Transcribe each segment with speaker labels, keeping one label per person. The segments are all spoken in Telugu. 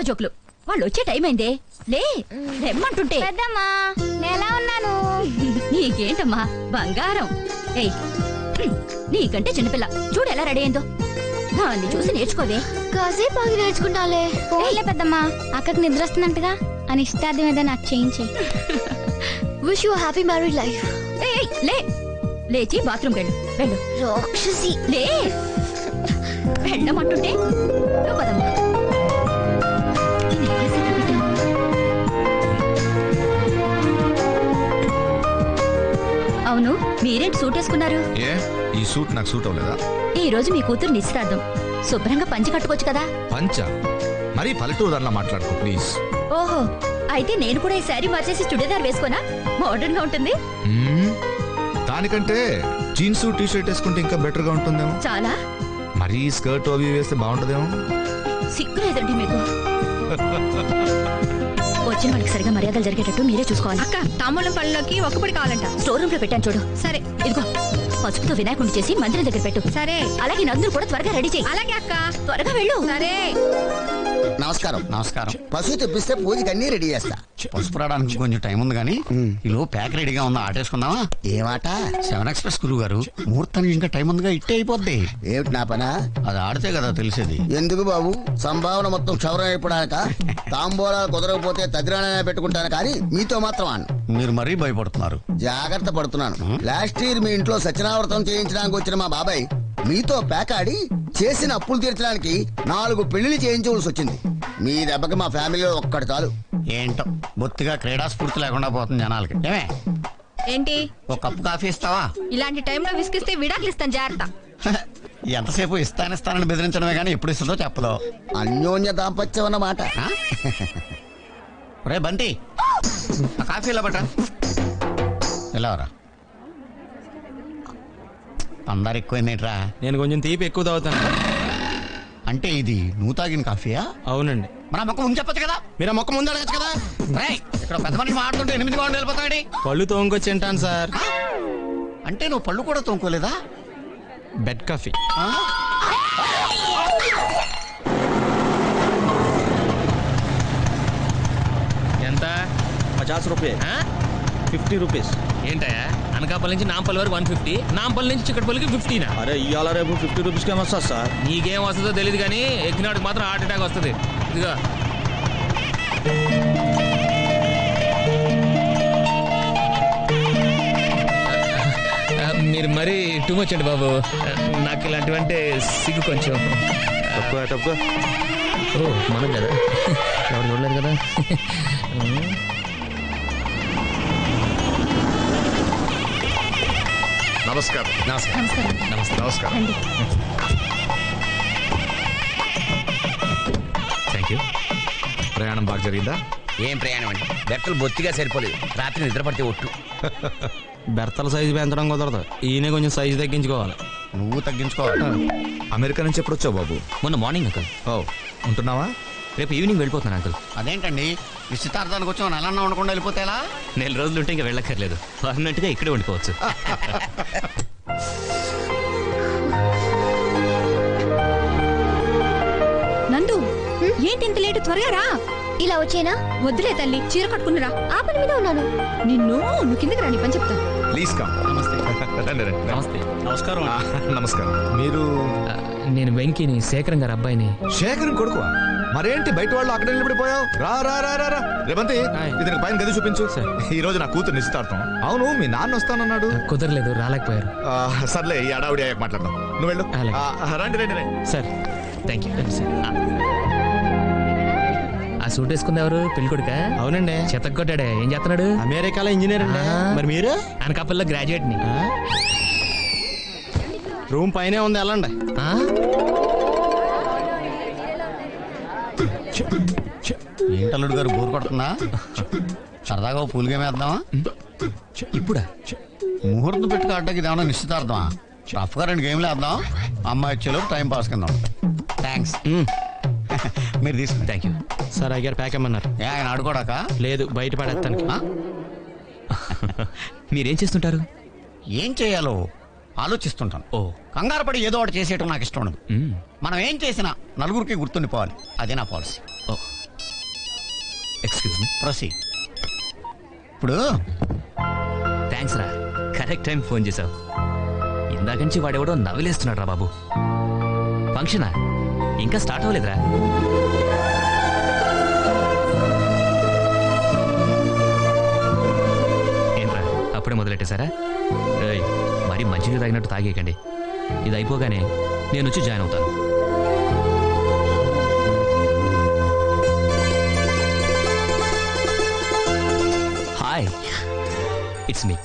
Speaker 1: జోకులు. వాళ్ళు వచ్చే టైం అయిందే, లే రెమ్మంటుంటే.
Speaker 2: పెద్దమ్మా నేలా ఉన్నాను.
Speaker 1: నీకేంటమ్మా బంగారం. ఏయ్ నీకంటే చిన్నపిల్ల చూడు ఎలా రెడీ అయిందో. దాన్ని చూసి నేర్చుకోవే.
Speaker 2: కాసేపు ఆగి నేర్చుకుంటాలే. పోలే పెద్దమ్మా, అక్కకి నిద్ర వస్తుందంటగా అని ఇష్టార్థం ఏదో నాకు చేయించి. Wish you happy married life.
Speaker 1: ఏయ్ లే, లేచి బాత్రూమ్ వెళ్ళు. వెళ్ళు
Speaker 2: రాక్షసి.
Speaker 1: లే వెళ్ళమంటుంటే నువ్వు పదమ్మా. అవును, మీరేంటి సూట్ వేసుకున్నారు?
Speaker 3: ఏ ఈ సూట్ నాకు సూట్ అవ్వలేదా?
Speaker 1: ఈ రోజు మీ కూతురు నిశ్చితార్థం, శుభ్రంగా పంచి కట్టుకోవచ్చు కదా.
Speaker 3: పంచ మరి పల్లెటూరు దానిలా మాట్లాడుకో ప్లీజ్.
Speaker 1: ఓహో, అయితే నేను కూడా ఈ శారీ మార్చేసి చుడీదార్ వేసుకోనా? మోడర్న్ గా ఉంటుంది.
Speaker 3: దానికంటే జీన్స్ టీ షర్ట్ వేసుకుంటే ఇంకా బెటర్ గా ఉంటుందేమో.
Speaker 1: చాలా
Speaker 3: మరి స్కర్ట్ అవి వేస్తే బాగుంటుందేమో.
Speaker 1: సిగ్గులేదండి మీకు. వచ్చిన వాళ్ళకి సరిగా మర్యాదలు జరిగేటట్టు మీరే చూసుకోవాలి.
Speaker 4: అక్క తాంబూలం పళ్ళలోకి ఒక్కపడి కావాలంట.
Speaker 1: స్టోర్ రూమ్ లో పెట్టాను చూడు.
Speaker 4: సరే
Speaker 1: ఇదిగో పసుపుతో వినాయకుడిని చేసి మందిరం దగ్గర పెట్టు.
Speaker 4: సరే.
Speaker 1: అలాగే నందులు కూడా త్వరగా రెడీ చేయి.
Speaker 4: అలాగే అక్క,
Speaker 1: త్వరగా వెళ్ళు.
Speaker 4: సరే.
Speaker 5: నమస్కారం.
Speaker 6: నమస్కారం.
Speaker 5: పశువు తెప్పిస్తే పూజకి అన్ని రెడీ చేస్తా.
Speaker 6: పసుపు రావడానికి కొంచెం టైం ఉంది కానీ ఈలో ప్యాక్ రెడీగా ఉందా, ఆటేసుకుందామా?
Speaker 5: ఏమాట?
Speaker 6: 7 ఎక్స్ప్రెస్ గురువు గారు, ముహూర్తానికి ఇంకా టైం ఉందిగా, ఇట్టే అయిపోద్ది.
Speaker 5: ఏమిటి నా పనా?
Speaker 6: అది ఆడితే కదా తెలిసేది.
Speaker 5: ఎందుకు బాబు, సంభావన మొత్తం క్షౌరం అయిపోడానిక? తాంబూలాలు కుదరకపోతే తదిరాణైనా పెట్టుకుంటాను కానీ మీతో మాత్రం అన్న.
Speaker 6: మీరు మరీ భయపడుతున్నారు.
Speaker 5: జాగ్రత్త పడుతున్నాను. లాస్ట్ ఇయర్ మీ ఇంట్లో సత్యనావ్రతం చేయించడానికి వచ్చిన మా బాబాయ్ మీతో పేకాడి చేసిన అప్పులు తీర్చడానికి 4 పెళ్లిళ్ళు చేయించవలసి వచ్చింది. మీ దెబ్బకి మా ఫ్యామిలీలో ఒక్కటి చాలు.
Speaker 6: ఏంటో బొత్తిగా క్రీడా స్ఫూర్తి లేకుండా పోతుంది జనాలకి. ఏమే
Speaker 4: ఏంటి
Speaker 6: ఒక కప్పు కాఫీ ఇస్తావా?
Speaker 4: ఇలాంటి టైంలో విసిగిస్తే విడాకులు ఇస్తాను, జాగ్రత్త.
Speaker 6: ఎంతసేపు ఇస్తానని బెదిరించడమే కానీ ఎప్పుడు ఇస్తుందో చెప్పదో.
Speaker 5: అన్యోన్య దాంపత్యం అన్నమాట.
Speaker 6: రే బంటి, ఆ కాఫీ ఇలా బట్ట వెళ్ళవరా. అందరు ఎక్కువైందేట్రా?
Speaker 7: నేను కొంచెం తీపి ఎక్కువ తాగుతాను.
Speaker 6: అంటే ఇది నువ్వు తాగిన కాఫీయా?
Speaker 7: అవునండి.
Speaker 6: మన మొక్క ముందు చెప్పచ్చు కదా.
Speaker 7: మీరు ఆ మొక్క ముందు అడగచ్చు కదా.
Speaker 6: ఇక్కడ పెద్ద మనిషి మాట్లాడుతుంటే 8 గంటలు వెళ్ళిపోతాడు.
Speaker 7: పళ్ళు తోముకొచ్చి తింటాను సార్.
Speaker 6: అంటే నువ్వు పళ్ళు కూడా తోముకోలేదా?
Speaker 7: Bed coffee.
Speaker 8: ఎంత?
Speaker 7: 50 రూపాయలు. 50 రూపీస్.
Speaker 8: ఏంటయా అనకాపల్లి నుంచి నాంపల్లి వరకు 150, నాంపల్లి నుంచి చిక్కడపల్లికి 50.
Speaker 7: అరే ఇవాళ రేపు 50 రూపీస్కి ఏమొస్తుంది సార్?
Speaker 8: నీకేం వస్తుందో తెలియదు కానీ ఎక్కినాడికి మాత్రం హార్ట్ అటాక్ వస్తుంది. ఇదిగో మీరు మరీ టూ మచ్ అండి బాబు. నాకు ఇలాంటివంటే సిగ్గు కొంచెం. ఓ మనం కదా, ఎవరు చూడలేదు కదా.
Speaker 3: నమస్కారం.
Speaker 1: నమస్కారం.
Speaker 3: నమస్కారం.
Speaker 8: Thank you.
Speaker 3: ప్రయాణం బాగా జరిగిందా?
Speaker 9: ఏం ప్రయాణం అండి, బెర్తలు బొత్తిగా సరిపోలేదు. రాత్రి నిద్ర పడితే ఒట్టు.
Speaker 7: బెర్తల సైజు పెంచడం కుదరదు, ఈయన కొంచెం సైజు తగ్గించుకోవాలి.
Speaker 6: నువ్వు తగ్గించుకోవాలి.
Speaker 3: అమెరికా నుంచి ఎప్పుడు వచ్చావు బాబు?
Speaker 8: మొన్న మార్నింగ్ అంకుల్.
Speaker 3: ఓ ఉంటున్నావా?
Speaker 8: రేపు ఈవినింగ్ వెళ్ళిపోతున్నాను అంకుల్.
Speaker 6: అదేంటండి నిశ్చితార్థానికి వచ్చావు నెలన్నా ఉండకుండా వెళ్ళిపోతే ఎలా?
Speaker 8: 4 రోజులు ఉంటే ఇంకా వెళ్ళక్కర్లేదు, పర్మనెంట్ గా ఇక్కడే ఉండిపోవచ్చు.
Speaker 4: నందు ఏంటి ఇంత లేటు, త్వరగా రా.
Speaker 2: ఇలా వచ్చేనా?
Speaker 4: వద్దులే తల్లి, చీర కట్టుకునిరా.
Speaker 2: ఆ పని మీద ఉన్నాను.
Speaker 4: నువ్వు కిందకి రా, నీ పని చెప్తా.
Speaker 3: Please come.
Speaker 6: నమస్తే.
Speaker 3: రండి రండి.
Speaker 8: నమస్తే.
Speaker 7: నమస్కారం.
Speaker 3: నమస్కారం. మీరు?
Speaker 8: నేను వెంకీని, శేఖరం గారు అబ్బాయిని.
Speaker 3: శేఖరం కొడుకువా? మరేంటి బయట వాళ్ళు అక్కడ నిలబడిపోయావు? రా రా రా రా రా. రేవంతి ఇతనికి పైన గది చూపించు. ఈ రోజు నా కూతురు నిశ్చితార్థం. అవును మీ నాన్న వస్తానన్నాడు.
Speaker 8: కుదరలేదు, రాలేకపోయారు.
Speaker 3: సర్లే ఈ అడావుడి అయ్యాక మాట్లాడదాం. నువ్వు వెళ్ళు. రండి రండి రండి.
Speaker 8: Sir thank you. ఆ సూట్ వేసుకుంది ఎవరు? పెళ్లి కొడుక?
Speaker 7: అవునండి.
Speaker 8: చెత్తకొట్టాడే, ఏం చేస్తున్నాడు?
Speaker 7: అమెరికాలో ఇంజనీర్ అండి. మరి మీరు?
Speaker 8: అనకాపల్లిలో గ్రాడ్యుయేట్ ని.
Speaker 7: రూమ్ పైనే ఉంది, వెళ్ళండి.
Speaker 6: ఏంటల్లుడు గారు బోర్ కొడుతుందా? సరదాగా పూల్ గేమ్ వేద్దామా?
Speaker 8: ఇప్పుడా?
Speaker 6: ముహూర్తం పెట్టుకు అడ్డకి ఇదేమన్నా నిశ్చితార్థమా? రఫ్గా 2 గేమ్లు వేద్దాం, అమ్మాయి వచ్చేలోపు టైం పాస్ కింద. థ్యాంక్స్. మీరు తీసుకుని.
Speaker 8: Thank you
Speaker 7: sir. అయ్యారు ప్యాక్ అమ్మన్నారు.
Speaker 6: ఆయన ఆడుకోడాక?
Speaker 7: లేదు, బయట పడేస్తాను.
Speaker 8: మీరేం చేస్తుంటారు?
Speaker 6: ఏం చేయాలో ఆలోచిస్తుంటాను.
Speaker 8: ఓ
Speaker 6: కంగారు పడి ఏదో ఒకటి చేసేయటం నాకు ఇష్టం ఉండదు. మనం ఏం చేసినా నలుగురికి గుర్తుండిపోవాలి, అదే నా పాలసీ.
Speaker 8: ఓ
Speaker 6: ప్రొసీ ఇప్పుడు
Speaker 10: థ్యాంక్స్ రా, కరెక్ట్ టైం ఫోన్ చేసావు. ఇందాక నుంచి వాడెవడో నవ్వులేస్తున్నాడు రా బాబు. ఫంక్షనా? ఇంకా స్టార్ట్ అవ్వలేదురా. ఏంట్రా అప్పుడే మొదలెట్టేశారా? మరి మంచినీరు తాగినట్టు తాగేయకండి. ఇది అయిపోగానే నేను వచ్చి జాయిన్ అవుతాను. Hi, it's me.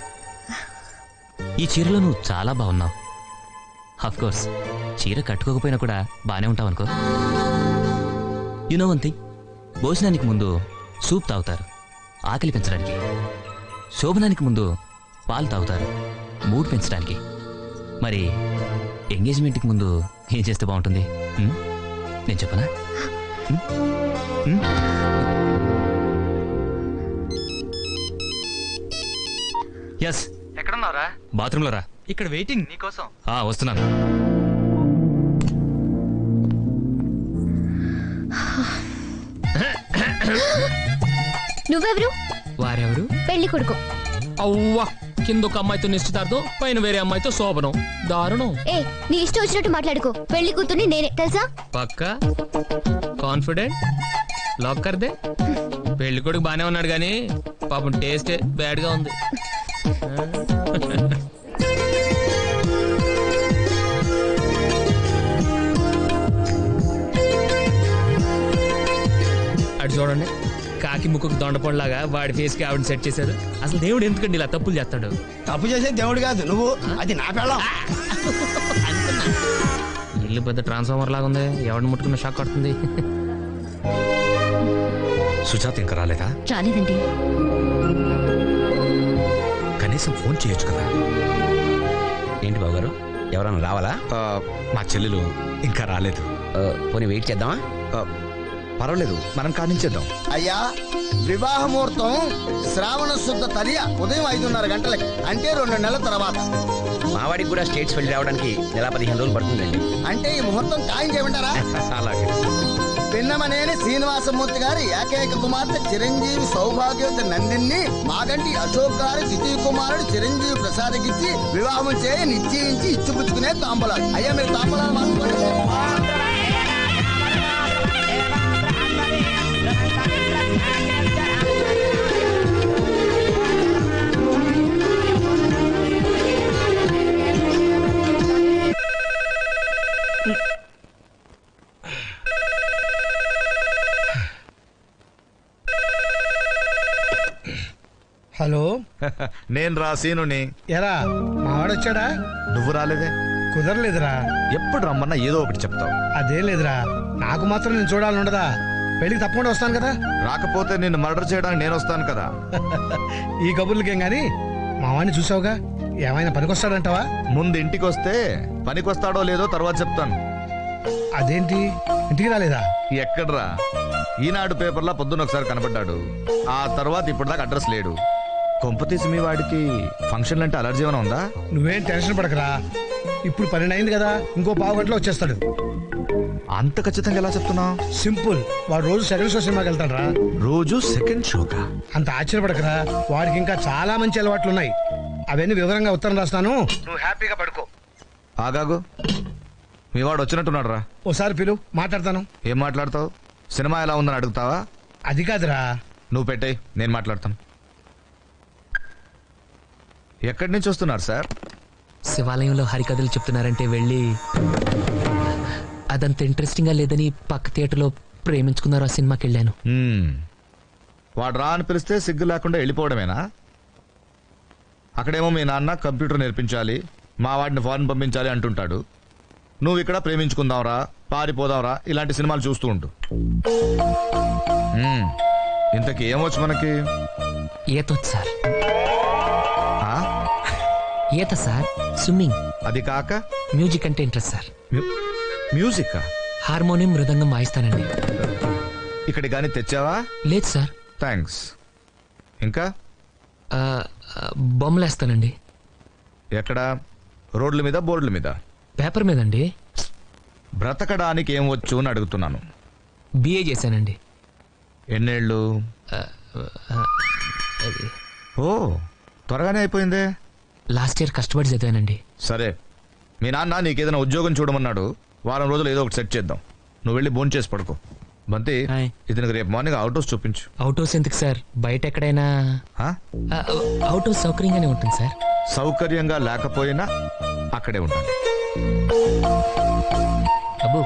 Speaker 10: ఈ చీరలో నువ్వు చాలా బాగున్నావు. ఆఫ్ కోర్స్ చీర కట్టుకోకపోయినా కూడా బానే ఉంటావు అనుకో. వన్ థింగ్, భోజనానికి ముందు సూప్ తాగుతారు ఆకలి పెంచడానికి, శోభనానికి ముందు పాలు తాగుతారు మూడ్ పెంచడానికి. మరి ఎంగేజ్మెంట్కి ముందు ఏం చేస్తే బాగుంటుంది నేను చెప్పనా? ఎస్,
Speaker 8: ఎక్కడున్నారా?
Speaker 10: బాత్రూంలో రా.
Speaker 8: ఇక్కడ వెయిటింగ్ నీకోసం.
Speaker 10: వస్తున్నాను.
Speaker 2: నువ్వెవరు?
Speaker 8: వారెవరు?
Speaker 2: పెళ్లి కొడుకు.
Speaker 8: అవ్వా, కింద ఒక అమ్మాయితో నిశ్చితార్థం, పైన వేరే అమ్మాయితో శోభనం. దారుణం.
Speaker 2: ఏ, నీ ఇష్టం వచ్చినట్టు మాట్లాడుకో. పెళ్లి కూతుర్ని నేనే, తెలుసా?
Speaker 8: పక్కా కాన్ఫిడెంట్? లాక్ కర్దే. పెళ్లి కొడుకు బానే ఉన్నాడు గానీ పాపం టేస్టే బ్యాడ్ గా ఉంది. అటు చూడండి, కాకి ముక్కుకు దొండపండులాగా వాడి ఫేస్ కి ఆవిడ సెట్ చేశారు. అసలు దేవుడు ఎందుకండి ఇలా తప్పులు చేస్తాడు?
Speaker 6: తప్పు చేసే దేవుడు కాదు నువ్వు, అది నా పెళ్ళం.
Speaker 8: ఇల్లు పెద్ద ట్రాన్స్ఫార్మర్ లాగా ఉంది, ఎవరిని ముట్టుకున్న షాక్ కొడుతుంది.
Speaker 3: సుజాత ఇంకా రాలేదా?
Speaker 1: రాలేదండి.
Speaker 3: కనీసం ఫోన్ చేయొచ్చు కదా.
Speaker 9: ఏంటి బాబు గారు, ఎవరన్నా రావాలా?
Speaker 3: మా చెల్లెలు ఇంకా రాలేదు.
Speaker 9: పోనీ వెయిట్ చేద్దామా?
Speaker 3: పర్వాలేదు, మనం కానించేద్దాం.
Speaker 5: అయ్యా, వివాహ ముహూర్తం శ్రావణ శుద్ధ తదియ ఉదయం 5:30 గంటలకి, అంటే 2 నెలల తర్వాత.
Speaker 9: మావాడికి కూడా స్టేట్స్ వెళ్ళి రావడానికి నెల 15 రోజులు పడుతుందండి.
Speaker 5: అంటే ఈ ముహూర్తం ఖాయం చేయమంటారా?
Speaker 3: అలాగే.
Speaker 5: పిన్నమనేని శ్రీనివాసమూర్తి గారి ఏకైక కుమార్తె చిరంజీవి సౌభాగ్యవతి నందిని మాగంటి అశోక్ గారి ద్వితీయ కుమారుడు చిరంజీవి ప్రసాద్కిచ్చి వివాహం చేయి నిశ్చయించి ఇచ్చిపుచ్చుకునే తాంబూలాలు. అయ్యా, మీరు తాంబూలాలు మార్చుకోండి.
Speaker 11: హలో,
Speaker 3: నేను రా సీనుని.
Speaker 11: ఎరా మావాడొచ్చాడా?
Speaker 3: నువ్వు రాలేదే?
Speaker 11: కుదరలేదురా.
Speaker 3: ఎప్పుడు రమ్మన్నా ఏదో ఒకటి చెప్తావు.
Speaker 11: అదేం లేదురా, నాకు మాత్రం నేను చూడాలని ఉండదా? పెళ్లికి తప్పకుండా వస్తాను కదా.
Speaker 3: రాకపోతే నిన్ను మర్డర్ చేయడానికి నేను వస్తాను కదా.
Speaker 11: ఈ కబుర్లకేం గాని మావాడిని చూసావుగా, ఏమైనా పనికొస్తాడంటావా?
Speaker 3: ముందు ఇంటికి వస్తే పనికొస్తాడో లేదో తర్వాత చెప్తాను.
Speaker 11: అదేంటి, ఇంటికి రాలేదా?
Speaker 3: ఎక్కడ్రా, ఈనాడు పేపర్లో పొద్దున్న ఒకసారి కనబడ్డాడు. ఆ తర్వాత ఇప్పటిదాకా అడ్రస్ లేడు. కొంపతీసి మీ వాడికి ఫంక్షన్లు అంటే అలర్జీ ఏమైనా ఉందా?
Speaker 11: నువ్వేం టెన్షన్ పడకరా, ఇప్పుడు 12 అయింది కదా, ఇంకో పావు గంటలో వచ్చేస్తాడు.
Speaker 3: అంత ఖచ్చితంగా ఎలా చెప్తున్నావు?
Speaker 11: సింపుల్, వాడు రోజు సెకండ్ షో సినిమాకి వెళ్తాడు.
Speaker 3: రోజు సెకండ్ షోగా?
Speaker 11: అంత ఆశ్చర్యపడకరా, వాడికి ఇంకా చాలా మంచి అలవాట్లు ఉన్నాయి. అవన్నీ వివరంగా ఉత్తరం రాస్తాను, నువ్వు హ్యాపీగా పడుకో.
Speaker 3: ఆగాగు, మీ వాడు వచ్చినట్టున్నాడు రా.
Speaker 11: ఓసారి పిలు, మాట్లాడతాను.
Speaker 3: ఏం మాట్లాడతావు? సినిమా ఎలా ఉందని అడుగుతావా?
Speaker 11: అది కాదురా.
Speaker 3: నువ్వు పెట్టేయ్, నేను మాట్లాడతాను. ఎక్కడి నుంచి వస్తున్నారు సార్?
Speaker 8: శివాలయంలో హరికథలు చెప్తున్నారంటే వెళ్ళి, అదంత ఇంట్రెస్టింగ్ గా లేదని పక్క థియేటర్లో ప్రేమించుకున్నారు, ఆ సినిమాకి వెళ్ళాను.
Speaker 3: వాడు రా అని పిలిస్తే సిగ్గు లేకుండా వెళ్ళిపోవడమేనా? అక్కడేమో మీ నాన్న కంప్యూటర్ నేర్పించాలి, మా వాడిని ఫారెన్ పంపించాలి అంటుంటాడు. నువ్వు ఇక్కడ ప్రేమించుకుందాంరా, పారిపోదాంరా, ఇలాంటి సినిమాలు చూస్తూ ఉంటు. ఇంతకీ ఏమొచ్చు మనకి?
Speaker 8: ఈతొచ్చు సార్. ఈత సార్, స్విమ్మింగ్.
Speaker 3: అది కాక
Speaker 8: మ్యూజిక్ అంటే ఇంట్రెస్ట్ సార్.
Speaker 3: మ్యూజిక్?
Speaker 8: హార్మోనియం, మృదంగం వాయిస్తానండి.
Speaker 3: ఇక్కడ గానీ తెచ్చావా?
Speaker 8: లేదు సార్.
Speaker 3: థ్యాంక్స్. ఇంకా?
Speaker 8: బొమ్మలేస్తానండి.
Speaker 3: ఎక్కడ? రోడ్ల మీద, బోర్డుల మీద?
Speaker 8: పేపర్ మీదండి.
Speaker 3: బ్రతకడానికి ఏం వచ్చు అని అడుగుతున్నాను.
Speaker 8: బిఏ చేశానండి.
Speaker 3: ఎన్నేళ్ళు?
Speaker 8: అది
Speaker 3: ఓ త్వరగానే అయిపోయిందే.
Speaker 8: లాస్ట్ ఇయర్ కష్టపడి చదివానండి.
Speaker 3: సరే, మీ నాన్న నీకేదైనా ఉద్యోగం చూడమన్నాడు. వారం రోజులు ఏదో ఒకటి సెట్ చేద్దాం. నువ్వు వెళ్ళి భోంచేసి చేసి పడుకో. బంతి, ఇతనికి రేపు మార్నింగ్ అవుట్ హౌస్ చూపించు.
Speaker 8: అవుట్ హౌస్ ఎందుకు సార్? బయట ఎక్కడైనా అవుట్ హౌస్ సౌకర్యంగానే ఉంటుంది సార్.
Speaker 3: సౌకర్యంగా లేకపోయినా అక్కడే ఉండాలి.
Speaker 8: అబ్బో,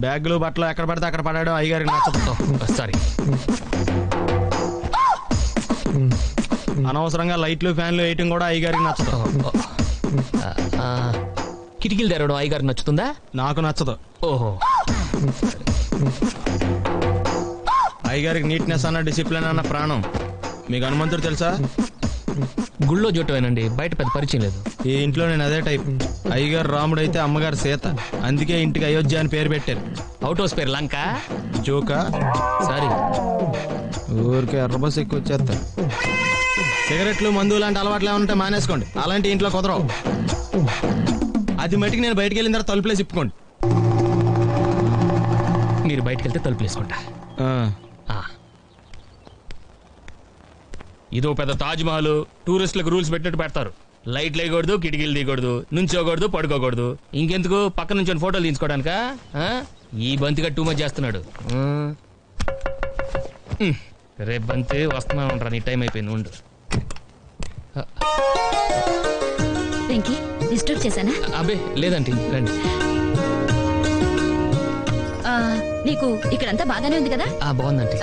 Speaker 7: బ్యాగులు బట్టలు ఎక్కడ పడితే అక్కడ పడాడు. అయ్యగారికి నచ్చదు.
Speaker 8: సారీ.
Speaker 7: అనవసరంగా లైట్లు ఫ్యాన్లు వేయటం కూడా అయ్యగారికి నచ్చదు.
Speaker 8: కిటికీలు తెరవడం అయ్యగారికి నచ్చుతుందా?
Speaker 7: నాకు నచ్చదు.
Speaker 8: ఓహో,
Speaker 7: అయ్యగారికి నీట్నెస్ అన్న డిసిప్లిన్ అన్న ప్రాణం. మీకు హనుమంతుడు తెలుసా?
Speaker 8: గుళ్ళో జోటమేనండి, బయట పెద్ద పరిచయం లేదు.
Speaker 7: ఈ ఇంట్లో నేను అదే టైప్. అయ్యగారు రాముడు అయితే అమ్మగారు సీత. అందుకే ఇంటికి అయోధ్య అని పేరు పెట్టారు.
Speaker 8: అవుట్ హౌస్ పేరు లంక.
Speaker 7: జోకా?
Speaker 8: సారీ,
Speaker 7: ఊరికే ఎర్రబస్ ఎక్కువ వచ్చేస్తారు. సిగరెట్లు మందు లాంటి అలవాట్లు ఏమంటే మానేసుకోండి. అలాంటి ఇంట్లో కుదరవు. అది మటుకు నేను బయటకు వెళ్ళిన తర్వాత తలుపులేసి ఇప్పుకోండి.
Speaker 8: మీరు బయటకు వెళ్తే తలుపులు వేసుకుంటా. ఇదో పెద్ద తాజ్ మహల్. టూరిస్టులకు రూల్స్ పెట్టినట్టు పెడతారు. లైట్లు వేయకూడదు, కిటికీలు తీయకూడదు, నుంచోకూడదు, పడుకోకూడదు. ఇంకెందుకు పక్క నుంచి ఫోటోలు తీసుకోవడానికా? ఈ బంతిగా టూ మచ్ చేస్తున్నాడు. రేపు బంతి వస్తున్నా ఉంటా. నీ టైం అయిపోయింది, ఉండు.
Speaker 1: వెంకీ, డిస్టర్బ్ చేశానా?
Speaker 8: అబ్బే లేదండి, రండి.
Speaker 1: నీకు ఇక్కడంతా బాగానే ఉంది కదా?
Speaker 8: బాగుందండి.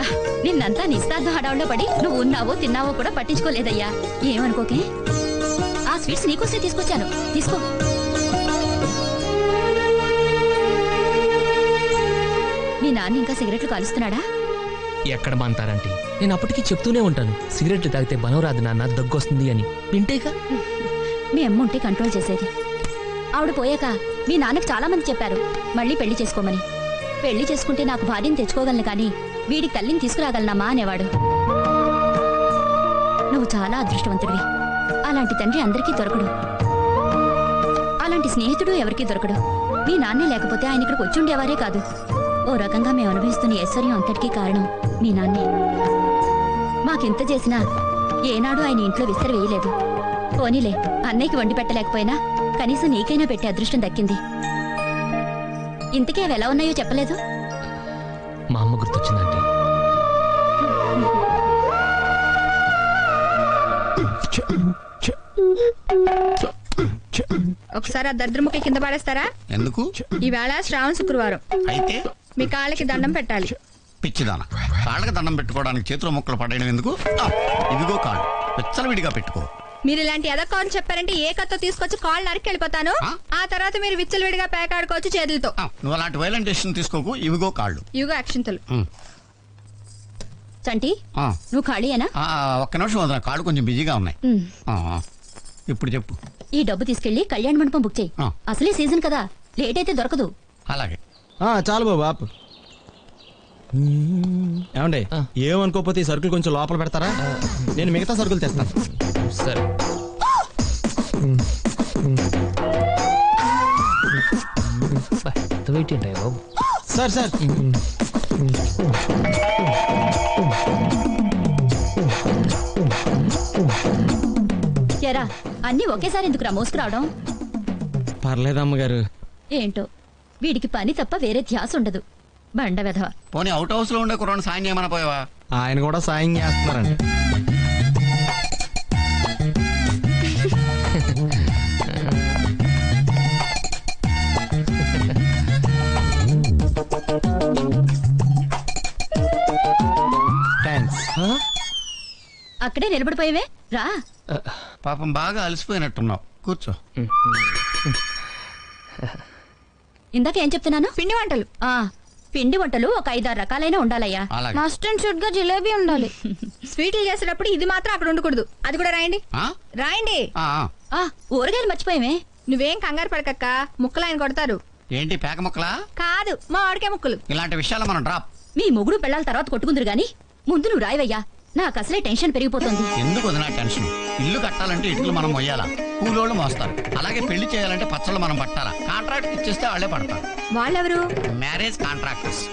Speaker 1: నిన్నంతా నిస్తార్థం హడావుల్లో పడి నువ్వు ఉన్నావో తిన్నావో కూడా పట్టించుకోలేదయ్యా. ఏమనుకోకే, ఆ స్వీట్స్ నీకోసే తీసుకొచ్చాను, తీసుకో. మీ నాన్న ఇంకా సిగరెట్లు కాలుస్తున్నాడా?
Speaker 8: ఎక్కడ మాంటారంటే నేను అప్పటికి చెప్తూనే ఉంటాను, సిగరెట్లు తాగితే బలం రాదు నాన్న, దగ్గొస్తుంది అని. వింటేగా
Speaker 1: మీ అమ్మ ఉంటే కంట్రోల్ చేసేది. ఆవిడ పోయాక మీ నాన్నకు చాలా మంది చెప్పారు మళ్ళీ పెళ్లి చేసుకోమని. పెళ్లి చేసుకుంటే నాకు భార్యను తెచ్చుకోగలను కానీ వీడికి తల్లిని తీసుకురాగలనమ్మా అనేవాడు. నువ్వు చాలా అదృష్టవంతుడివి. అలాంటి తండ్రి అందరికీ దొరకడు. అలాంటి స్నేహితుడు ఎవరికీ దొరకడు. మీ నాన్నే లేకపోతే ఆయన ఇక్కడికి వచ్చి ఉండేవారే కాదు. ఓ రకంగా మేము అనుభవిస్తున్న ఐశ్వర్యం అంతటికీ కారణం మీ నాన్నే. మాకెంత చేసినా ఏనాడు ఆయన ఇంట్లో విస్తర వేయలేదు. పోనీలే, అన్నయ్యకి వండి పెట్టలేకపోయినా కనీసం నీకైనా పెట్టే అదృష్టం దక్కింది. ఇంతకీ అవి ఎలా ఉన్నాయో చెప్పలేదు.
Speaker 8: మా అమ్మ గుర్తొచ్చిందండి.
Speaker 4: ఒకసారి ఆ దరిద్రముఖి కింద పడేస్తారా?
Speaker 6: ఎందుకు?
Speaker 4: ఈవేళ శ్రావణ శుక్రవారం.
Speaker 6: అయితే
Speaker 4: మీ కాళ్ళకి దండం పెట్టాలి.
Speaker 6: పిచ్చిదాన, కాళ్ళకి దండం పెట్టుకోవడానికి చేతిలో ముక్కలు పడేయడం ఎందుకు? ఇదిగో కాళ్ళు విచ్చలవిడిగా పెట్టుకో.
Speaker 4: మీరు ఇలాంటి ఎదక్కని చెప్పారంటే ఏ కత్తో తీసుకొచ్చి కాళ్ళు నరికి వెళ్ళిపోతాను. ఆ తర్వాత మీరు విచ్చలవిడిగా పేకాడుకోవచ్చు చేతులతో.
Speaker 6: నువ్వు అలాంటి వైలెంట్ డెసిషన్ తీసుకోకు. ఇవిగో కాళ్ళు.
Speaker 4: ఇవిగో అక్షింతలు.
Speaker 1: చంటి, నువ్వు ఖాళీయేనా?
Speaker 6: ఒక్క నిమిషం వదిన, కాళ్ళు కొంచెం బిజీగా ఉన్నాయి. ఇప్పుడు చెప్పు.
Speaker 1: ఈ డబ్బు తీసుకెళ్లి కళ్యాణ మండపం బుక్ చేయి. అసలే సీజన్ కదా, లేట్ అయితే దొరకదు.
Speaker 6: అలాగే.
Speaker 7: చాలు బాబు ఆపు. ఏమండి, ఏమనుకోకపోతే ఈ సరుకులు కొంచెం లోపల పెడతారా? నేను మిగతా సరుకులు తెస్తాను.
Speaker 8: సరే. వెయిట్ ఏంటాయి బాబు?
Speaker 7: సార్ సార్,
Speaker 1: ఎరా అన్ని ఒకేసారి ఎందుకురా మోసుకురావడం?
Speaker 7: పర్లేదమ్మగారు.
Speaker 1: ఏంటో వీడికి పని తప్ప వేరే ధ్యాస ఉండదు. బండ వెధవ.
Speaker 6: పోనీ అవుట్ హౌస్ లో ఉండే కుర్రాడు సాయం చేయమని పోయావా?
Speaker 7: ఆయన కూడా సాయం చేస్తున్నారండి.
Speaker 1: అక్కడే నిలబడిపోయేవే, రా.
Speaker 6: పాపం బాగా అలసిపోయినట్టున్నావు, కూర్చో.
Speaker 1: ఇందాక ఏం చెప్తున్నాను? పిండి వంటలు. పిండి వంటలు ఒక 5-6 రకాలైన ఉండాలయ్యా.
Speaker 2: మస్ట్ అండ్ షుడ్ గా జిలేబీ ఉండాలి.
Speaker 4: స్వీట్లు చేసేటప్పుడు ఇది మాత్రం అక్కడ ఉండకూడదు. అది కూడా రాయండి. రాయండి.
Speaker 1: ఊరగాయలు మర్చిపోయామే.
Speaker 4: నువ్వేం కంగారు పడకక్క, ముక్కలు ఆయన కొడతారు.
Speaker 6: ఏంటి పేక ముక్కలా?
Speaker 4: కాదు, మా ఆడికే ముక్కలు.
Speaker 6: ఇలాంటి విషయాలు మనం డ్రాప్.
Speaker 1: మీ మొగుడు పెళ్ళాల తర్వాత కొట్టుకుందరు గాని ముందు నువ్వు రాయవయ్యా. నాకు అసలే టెన్షన్ పెరిగిపోతుంది.
Speaker 6: ఎందుకు వదినా టెన్షన్? ఇల్లు కట్టాలంటే ఇటుకలు మనం మొయ్యాలా, కూలోళ్ళు మోస్తారు. అలాగే పెళ్లి చేయాలంటే పచ్చళ్ళు మనం పట్టాలా. కాంట్రాక్ట్ ఇచ్చేస్తే వాళ్ళే పడతారు.
Speaker 4: వాళ్ళెవరు?
Speaker 6: Marriage contractors.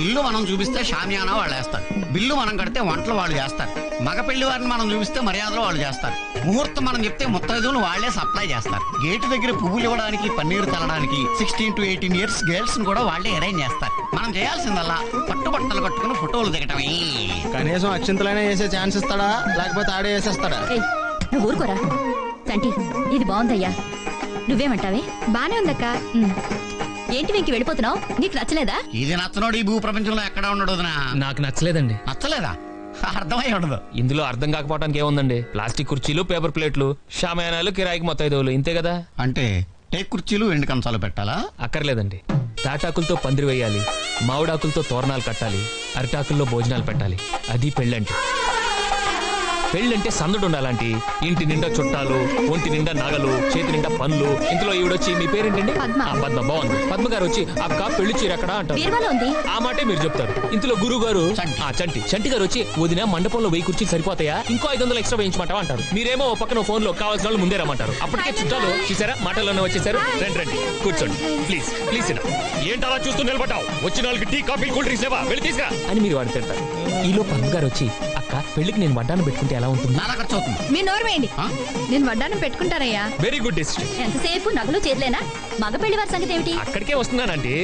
Speaker 6: ఇల్లు మనం చూపిస్తే షామియానా వాళ్ళు వేస్తారు, బిల్లు మనం కడితే వంటలు వాళ్ళు చేస్తారు, మగ పెళ్లి వారిని మనం చూపిస్తే మర్యాదలు వాళ్ళు చేస్తారు, ముహూర్తం మనం చెప్తే ముత్తైదువులు వాళ్లే సప్లై చేస్తారు, గేటు దగ్గర పువ్వులు ఇవ్వడానికి పన్నీరు చల్లడానికి 16 to 18 years గర్ల్స్ కూడా వాళ్లే అరేంజ్ చేస్తారు. మనం చేయాల్సిందల్లా పట్టుబట్టలు కట్టుకుని ఫోటోలు దిగటమే.
Speaker 7: కనీసం అక్షింతలైనా వేసే ఛాన్స్ ఇస్తాడా, లేకపోతే ఆడే వేసేస్తాడా?
Speaker 1: ఏయ్, నువ్వు ఊరుకోరా. తంటి ఇది బాగుందయ్యా, నువ్వేమంటావే?
Speaker 4: బానే ఉందక్క.
Speaker 1: ఏంటి వెంకి వెళ్ళిపోతున్నావు? నీకు నచ్చలేదా?
Speaker 6: ఇది నచ్చనోడు ఈ భూ ప్రపంచంలో ఎక్కడ ఉండడు.
Speaker 8: నాకు నచ్చలేదండి.
Speaker 6: నచ్చలేదా? అర్థమై ఉండదు.
Speaker 8: ఇందులో అర్థం కాకపోవడానికి ఏముందండి? ప్లాస్టిక్ కుర్చీలు, పేపర్ ప్లేట్లు, షామయానాలు, కిరాయికి మొత్తైదువులు, ఇంతే కదా.
Speaker 6: అంటే టేక్ కుర్చీలు, ఎండు కంచాలు పెట్టాలా?
Speaker 8: అక్కర్లేదండి. తాటాకులతో పందిరి వేయాలి, మామిడాకులతో తోరణాలు కట్టాలి, అరిటాకుల్లో భోజనాలు పెట్టాలి. అది పెళ్ళంటే. పెళ్ళంటే సందడు ఉండాలంటి. ఇంటి నిండా చుట్టాలు, ఒంటి నిండా నగలు, చేతి నిండా పనులు. ఇంతలో ఈవిడొచ్చి మీ పేరేంటండి?
Speaker 1: పద్మ.
Speaker 8: పద్మ బాగుంది. పద్మ గారు వచ్చి అక్క పెళ్లి చీర ఎక్కడా అంటారు.
Speaker 1: బీరువాలో ఉంది.
Speaker 8: ఆ మాటే మీరు చెప్తారు. ఇంతలో గురువు గారు చంటి గారు వచ్చి వదిన మండపంలో 1000 కుర్చీలు సరిపోతాయా, ఇంకో 500 ఎక్స్ట్రా వేయించమంటావా అంటారు. మీరేమో పక్కన ఫోన్ లో కావాల్సిన వాళ్ళు ముందే రమ్మంటారు. అప్పటికే చుట్టాలు చూసారా, మాటల్లోనే వచ్చేసారు. రండి కూర్చోండి ప్లీజ్ ప్లీజ్. ఏంటి అలా చూస్తూ నిలబడ్డావు? వచ్చిన వాళ్ళకి టీ, కాఫీ, కూల్ డ్రింక్స్ ఏవా, వెళ్ళి తీసుకురా అని మీరు వాడు తింటారు. ఈలో పద్మ గారు వచ్చి అక్క పెళ్లికి నేను వడ్డాను పెట్టుకుంటే ఎలా ఉంటుంది?
Speaker 6: చాలా ఖర్చు అవుతుంది.
Speaker 4: మీ నోరు వేయండి. నేను వడ్డానం పెట్టుకుంటారయ్యా.
Speaker 8: Very good decision.
Speaker 1: ఎంతసేపు నగలు చేతులేనా? మగ పెళ్లి వారి సంగతి ఏమిటి?
Speaker 8: అక్కడికే వస్తున్నానండి.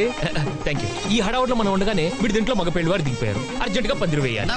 Speaker 8: Thank you. ఈ హడావుట్లో మనం ఉండగానే వీడి దీంట్లో మగ పెళ్లి వారు దిగిపోయారు. అర్జెంట్ గా పందిరి వేయాలి.